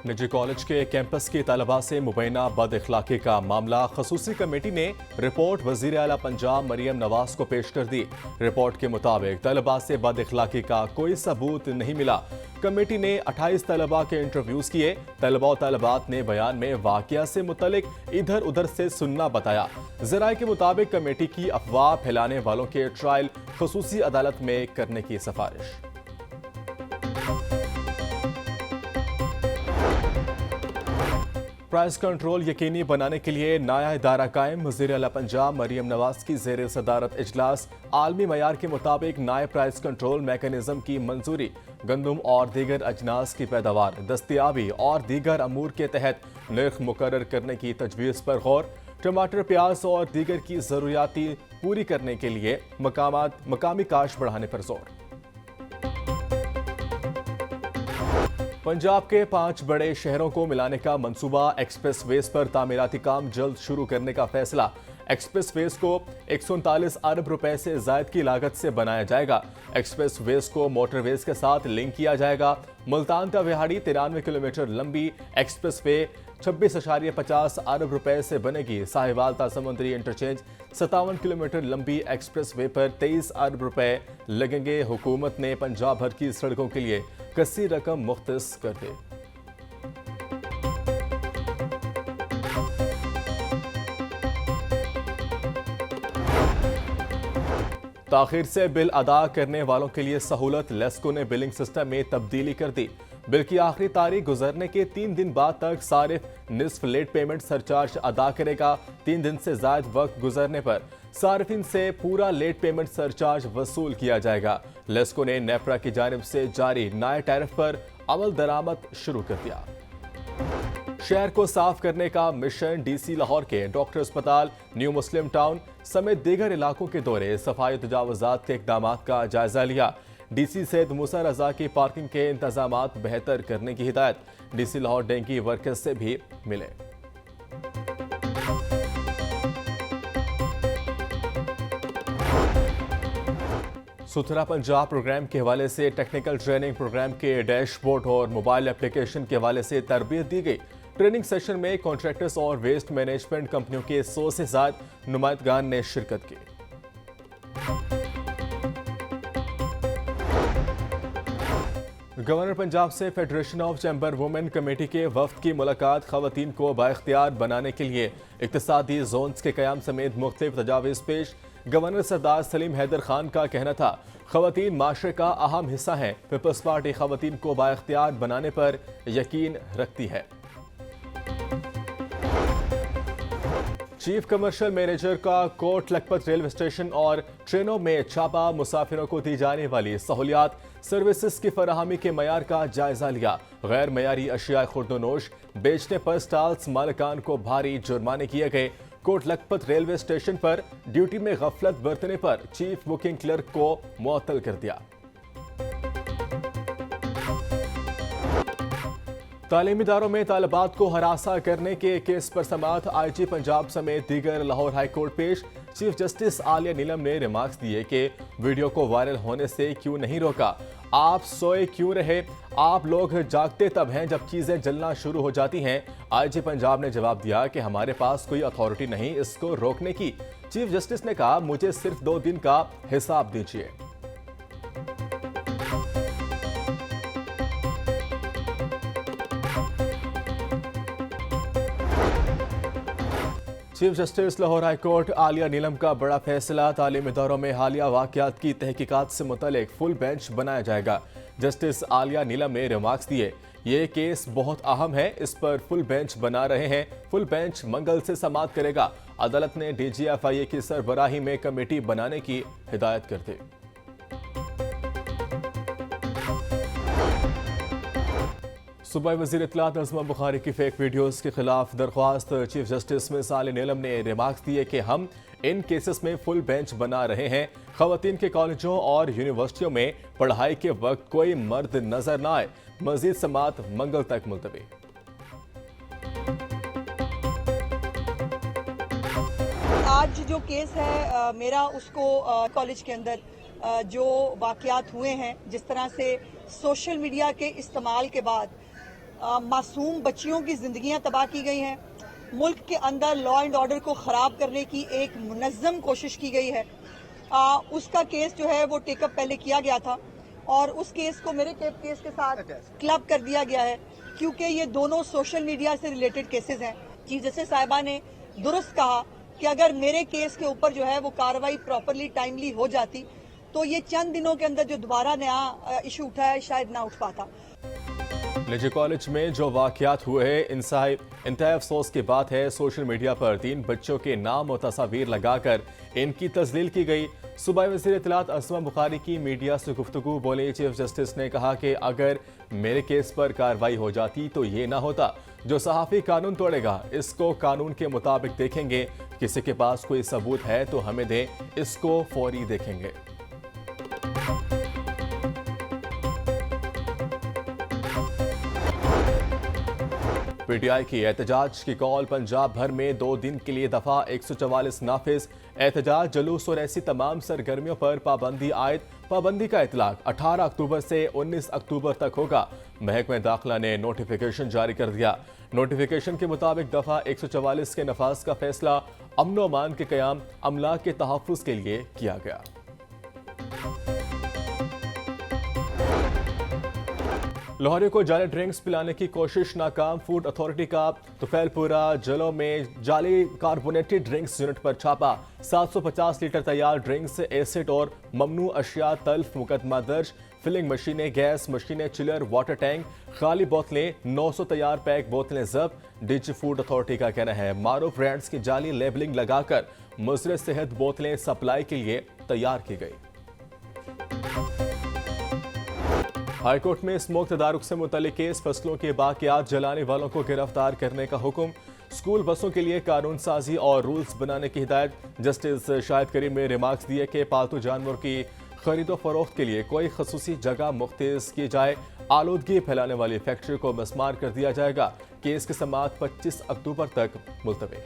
निजी कॉलेज के कैंपस की तलबा से मुबैना बद इखलाकी का मामला खसूसी कमेटी ने रिपोर्ट वजीर आला पंजाब मरियम नवाज को पेश कर दी। रिपोर्ट के मुताबिक तलबा से बद इखलाकी का कोई सबूत नहीं मिला। कमेटी ने 28 तलबा के इंटरव्यूज किए। तलबा और तलबात ने बयान में वाकया से मुतलिक इधर उधर से सुनना बताया। जराये के मुताबिक कमेटी की अफवाह फैलाने वालों के ट्रायल खसूसी अदालत में करने की सिफारिश। प्राइस कंट्रोल यकीनी बनाने के लिए नया इदारा कायम। वज़ीर आला पंजाब मरियम नवाज की ज़ेर सदारत इजलास। आलमी मयार के मुताबिक नए प्राइस कंट्रोल मैकेनिज्म की मंजूरी। गंदम और दीगर अजनास की पैदावार, दस्तियाबी और दीगर अमूर के तहत नर्ख मुकर्रर करने की तजवीज़ पर गौर। टमाटर, प्याज और दीगर की ज़रूरियाती पूरी करने के लिए मकामी काश बढ़ाने पर जोर। पंजाब के 5 बड़े शहरों को मिलाने का मंसूबा। एक्सप्रेस वेज पर तामीराती काम जल्द शुरू करने का फैसला। एक्सप्रेस वेज को 139 अरब रुपए से जायद की लागत से बनाया जाएगा। एक्सप्रेस वेज को मोटरवेज के साथ लिंक किया जाएगा। मुल्तान का विहाड़ी 93 किलोमीटर लंबी एक्सप्रेस वे 26.50 अरब रुपए से बनेगी। साहिवाल तासमुंदरी इंटरचेंज 57 किलोमीटर लंबी एक्सप्रेस वे पर 23 अरब रुपए लगेंगे। हुकूमत ने पंजाब भर की सड़कों के लिए कसी रकम मुख्तस कर दी। ताखिर से बिल अदा करने वालों के लिए सहूलत। लेस्को ने बिलिंग सिस्टम में तब्दीली कर दी। बिल की आखिरी तारीख गुजरने के 3 दिन बाद तक सारिफ निस्फ लेट पेमेंट सरचार्ज अदा करेगा। 3 दिन से ज्यादा वक्त गुजरने पर सारिफिन से पूरा लेट पेमेंट सरचार्ज वसूल किया जाएगा। लेस्को ने नेपरा की जानिब से जारी नए टैरिफ पर अमल दरामद शुरू कर दिया। शहर को साफ करने का मिशन। डीसी लाहौर के डॉक्टर अस्पताल, न्यू मुस्लिम टाउन समेत दीगर इलाकों के दौरे सफाई तजावुजात के इकदामात का जायजा लिया। डीसी सैयद मूसा रजा की पार्किंग के इंतजामात बेहतर करने की हिदायत। डीसी लाहौर डेंगी वर्कर्स से भी मिले। सुथरा पंजाब प्रोग्राम के हवाले से टेक्निकल ट्रेनिंग प्रोग्राम के डैशबोर्ड और मोबाइल एप्लीकेशन के हवाले से तरबियत दी गई। ट्रेनिंग सेशन में कॉन्ट्रैक्टर्स और वेस्ट मैनेजमेंट कंपनियों के 100 से ज्यादा नुमाइंदगान ने शिरकत की। गवर्नर पंजाब से federation of chamber women committee के वफ्द की मुलाकात। खवातीन को बाइख्तियार बनाने के लिए इक्तिसादी जोन्स के कयाम समेत मुख्तलिफ तजावीज़ पेश। गवर्नर सरदार सलीम हैदर खान का कहना था, खवातीन माशरे का अहम हिस्सा हैं। पीपल्स पार्टी खवातीन को बाइख्तियार बनाने पर यकीन रखती है। चीफ कमर्शियल मैनेजर का कोट लखपत रेलवे स्टेशन और ट्रेनों में छापा। मुसाफिरों को दी जाने वाली सहूलियात सर्विसेज की फराहमी के मयार का जायजा लिया। गैर मयारी अशिया खुर्दोनोश बेचने पर स्टॉल्स मालिकान को भारी जुर्माने किए गए। कोट लखपत रेलवे स्टेशन पर ड्यूटी में गफलत बरतने पर चीफ बुकिंग क्लर्क को मुअत्तल कर दिया। तालीमी इदारों में तालिबात को हरासा करने के केस पर समाअत। आईजी पंजाब समेत दीगर लाहौर हाई कोर्ट पेश। चीफ जस्टिस आलिया नीलम ने रिमार्क्स दिए कि वीडियो को वायरल होने से क्यों नहीं रोका। आप सोए क्यों रहे? आप लोग जागते तब हैं जब चीजें जलना शुरू हो जाती हैं। आईजी पंजाब ने जवाब दिया कि हमारे पास कोई अथॉरिटी नहीं इसको रोकने की। चीफ जस्टिस ने कहा, मुझे सिर्फ 2 दिन का हिसाब दीजिए। Chief justice Lahore high court Aalia Neelum का बड़ा फैसला। तालीमी इदारों में हालिया वाकयात की तहकीकात से मुतल्लिक फुल बेंच बनाया जाएगा। जस्टिस आलिया नीलम ने रिमार्क्स दिए, ये केस बहुत अहम है, इस पर फुल बेंच बना रहे हैं। फुल बेंच मंगल से समाअत करेगा। अदालत ने DGFIA की सरबराही में कमेटी बनाने की हिदायत कर दी। सूबाई वज़ीर इत्तलात नज़मा बुखारी की फेक वीडियोज़ के खिलाफ दरख्वास्त। चीफ जस्टिस मिस आलिया नीलम ने रिमार्क्स दिए कि हम इन केसेस में फुल बेंच बना रहे हैं। खवातीन के कॉलेजों और यूनिवर्सिटियों में पढ़ाई के वक्त कोई मर्द नजर न आए। मजीद समाअत मंगल तक मुलतवी। आज जो केस है मेरा उसको कॉलेज के अंदर जो वाकयात हुए हैं, जिस तरह से सोशल मीडिया के इस्तेमाल के बाद मासूम बच्चियों की जिंदगियां तबाह की गई हैं। मुल्क के अंदर लॉ एंड ऑर्डर को ख़राब करने की एक मुनज़्ज़म कोशिश की गई है। उसका केस जो है वो टेकअप पहले किया गया था और उस केस को मेरे केस के साथ क्लब कर दिया गया है, क्योंकि ये दोनों सोशल मीडिया से रिलेटेड केसेस हैं। चीफ जस्टिस साहिबा ने दुरुस्त कहा कि अगर मेरे केस के ऊपर जो है वो कार्रवाई प्रॉपरली टाइमली हो जाती तो ये चंद दिनों के अंदर जो दोबारा नया इशू उठा है शायद ना उठ पाता। निजी कॉलेज में जो वाकयात हुए हैं, इंतहाई अफसोस की बात है। सोशल मीडिया पर 3 बच्चों के नाम और तस्वीर लगाकर इनकी तस्लील की गई। सूबाई वज़ीर इत्तलात असमा बुखारी की मीडिया से गुफ्तगू बोले चीफ जस्टिस ने कहा कि अगर मेरे केस पर कार्रवाई हो जाती तो ये ना होता। जो सहाफ़ी कानून तोड़ेगा इसको कानून के मुताबिक देखेंगे, किसी के पास कोई सबूत है तो हमें दें, इसको फौरी देखेंगे। पीटीआई की एहतजाज की कॉल। पंजाब भर में 2 दिन के लिए दफा 144 नाफिज। एहतजाज, जुलूस और ऐसी तमाम सरगर्मियों पर पाबंदी आयद। पाबंदी का इतलाक 18 अक्टूबर से 19 अक्टूबर तक होगा। महकमा दाखिला ने नोटिफिकेशन जारी कर दिया। नोटिफिकेशन के मुताबिक दफा 144 के नफाज का फैसला अमन व अमान के क़याम, अमला के तहफ़्फ़ुज़ के लिए किया गया। लाहौरियों को जाली ड्रिंक्स पिलाने की कोशिश नाकाम। फूड अथॉरिटी का तुफैलपुरा जलो में जाली कार्बोनेटेड ड्रिंक्स यूनिट पर छापा। 750 लीटर तैयार ड्रिंक्स, एसिड और ममनू अशिया तल्फ, मुकदमा दर्ज। फिलिंग मशीनें, गैस मशीनें, चिलर, वाटर टैंक, खाली बोतलें, 900 तैयार पैक बोतलें जब्त। डीजी फूड अथॉरिटी का कहना है मारूफ ब्रांड्स की जाली लेबलिंग लगाकर मुज़र सेहत बोतलें सप्लाई के लिए तैयार की गई। हाईकोर्ट में स्मोक तदारुक से मुतल्लिक केस, फसलों के बाकियात जलाने वालों को गिरफ्तार करने का हुक्म। स्कूल बसों के लिए कानून साजी और रूल्स बनाने की हिदायत। जस्टिस शाहिद करीम ने रिमार्क्स दिए कि पालतू जानवर की खरीदो फरोख्त के लिए कोई खसूसी जगह मुख्तस की जाए। आलूदगी फैलाने वाली फैक्ट्री को मस्मार कर दिया जाएगा। केस की समाअत 25 अक्टूबर तक मुलतवी।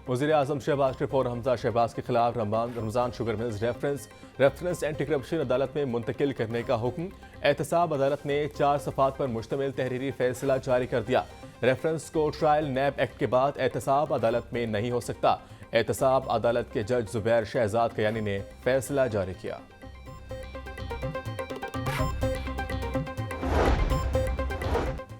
वज़ीर आज़म शहबाज शरीफ और हमजा शहबाज के खिलाफ Ramzan sugar mills reference anti corruption अदालत में मुंतकिल करने का हुक्म। एहतसाब अदालत ने 4 सफ़ात पर मुश्तमिल तहरीरी फैसला जारी कर दिया। रेफरेंस को ट्रायल नैब एक्ट के बाद एहतसाब अदालत में नहीं हो सकता। एहतसाब अदालत के जज जुबैर शहजाद कयानी ने फैसला जारी किया।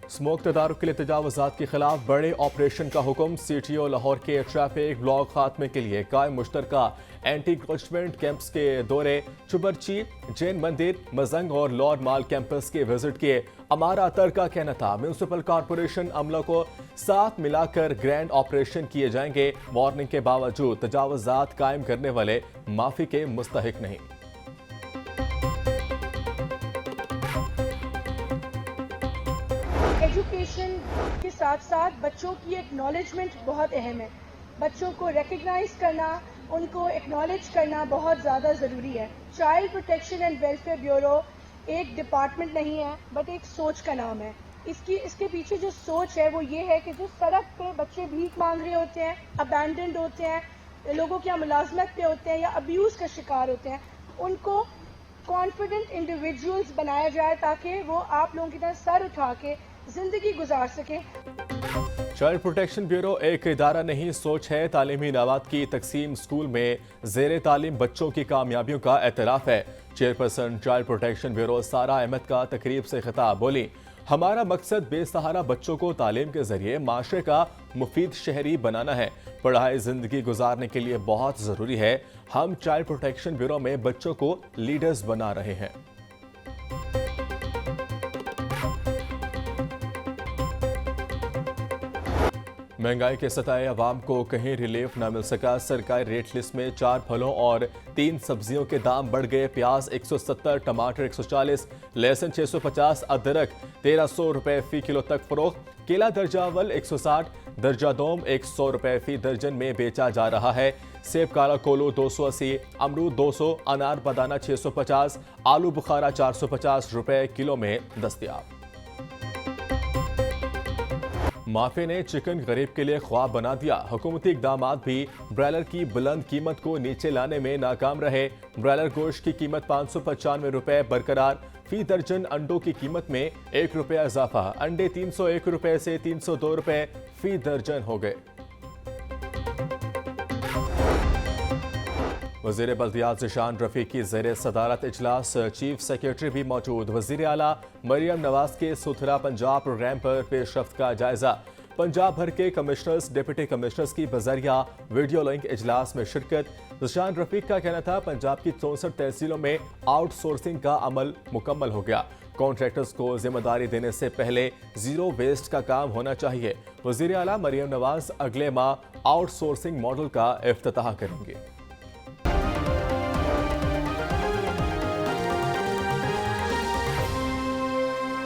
स्मोक तदारुक के लिए तजावुज़ात के खिलाफ बड़े ऑपरेशन का हुक्म। CTO लाहौर के ट्रैफिक ब्लॉक खात्मे के लिए कायम मुश्तरका एंटी इंक्रोचमेंट कैंप्स के दौरे। चुबरची, जैन मंदिर, मजंग और लॉर्ड माल कैंपस के विजिट किए। अमारा अतर का कहना था म्यूनिसिपल कॉरपोरेशन अमलों को साथ मिलाकर ग्रैंड ऑपरेशन किए जाएंगे। वार्निंग के बावजूद तजावुज़ात कायम करने वाले माफी के मुस्तहिक नहीं। एजुकेशन के साथ साथ बच्चों की एक्नॉलेजमेंट बहुत अहम है। बच्चों को रिकग्नाइज करना, उनको एक्नॉलेज करना बहुत ज़्यादा ज़रूरी है। Child protection and welfare bureau एक डिपार्टमेंट नहीं है बट एक सोच का नाम है। इसके पीछे जो सोच है वो ये है कि जो सड़क पे बच्चे भीख मांग रहे होते हैं, अबैंडन्ड होते हैं, लोगों की मुलाजमत पे होते हैं या अब्यूज़ का शिकार होते हैं, उनको कॉन्फिडेंट इंडिविजुअल्स बनाया जाए ताकि वो आप लोगों की तरह सर उठा के जिंदगी गुजार सके। चाइल्ड प्रोटेक्शन ब्यूरो एक इदारा नहीं, सोच है। तालीमी इनामात की तकसीम स्कूल में ज़ेरे तालीम बच्चों की कामयाबियों का एतराफ़ है। चेयरपर्सन चाइल्ड प्रोटेक्शन ब्यूरो सारा अहमद का तकरीब से खिताब, बोली हमारा मकसद बेसहारा बच्चों को तालीम के जरिए माशरे का मुफीद शहरी बनाना है। पढ़ाई जिंदगी गुजारने के लिए बहुत ज़रूरी है। हम चाइल्ड प्रोटेक्शन ब्यूरो में बच्चों को लीडर्स बना रहे हैं। महंगाई के सताए अवाम को कहीं रिलीफ न मिल सका। सरकारी रेट लिस्ट में 4 फलों और 3 सब्जियों के दाम बढ़ गए। प्याज 170, टमाटर 140, लहसुन 650, अदरक 1300 रुपए फी किलो तक फरोख्त। केला दर्जा अव्वल 160, दर्जा दोम 100 रुपए फी दर्जन में बेचा जा रहा है। सेब काला कोलो 280, अमरूद 200, अनार बदाना 650, आलू बुखारा 450 रुपए किलो में दस्तयाब। माफिया ने चिकन गरीब के लिए ख्वाब बना दिया। हुकूमती इकदामात भी ब्रॉयलर की बुलंद कीमत को नीचे लाने में नाकाम रहे। ब्रॉयलर गोश्त की कीमत 595 रुपए बरकरार। फी दर्जन अंडों की कीमत में ₹1 इजाफा। अंडे 301 रुपए से 302 रुपए फी दर्जन हो गए। वजीर बल्दियात ज़िशान रफीक की ज़ेर सदारत इजलास, चीफ सेक्रेटरी भी मौजूद। वजीर आला मरियम नवाज के सुथरा पंजाब प्रोग्राम पर पेशरफ्त का जायजा। पंजाब भर के कमिश्नर्स, डिप्टी कमिश्नर्स की बजरिया वीडियो लिंक इजलास में शिरकत। ज़िशान रफीक का कहना था पंजाब की 64 तहसीलों में आउटसोर्सिंग का अमल मुकम्मल हो गया। कॉन्ट्रैक्टर्स को जिम्मेदारी देने से पहले जीरो वेस्ट का काम होना चाहिए। वजीर आला मरियम नवाज अगले माह आउटसोर्सिंग मॉडल का इफ्तिताह करेंगे।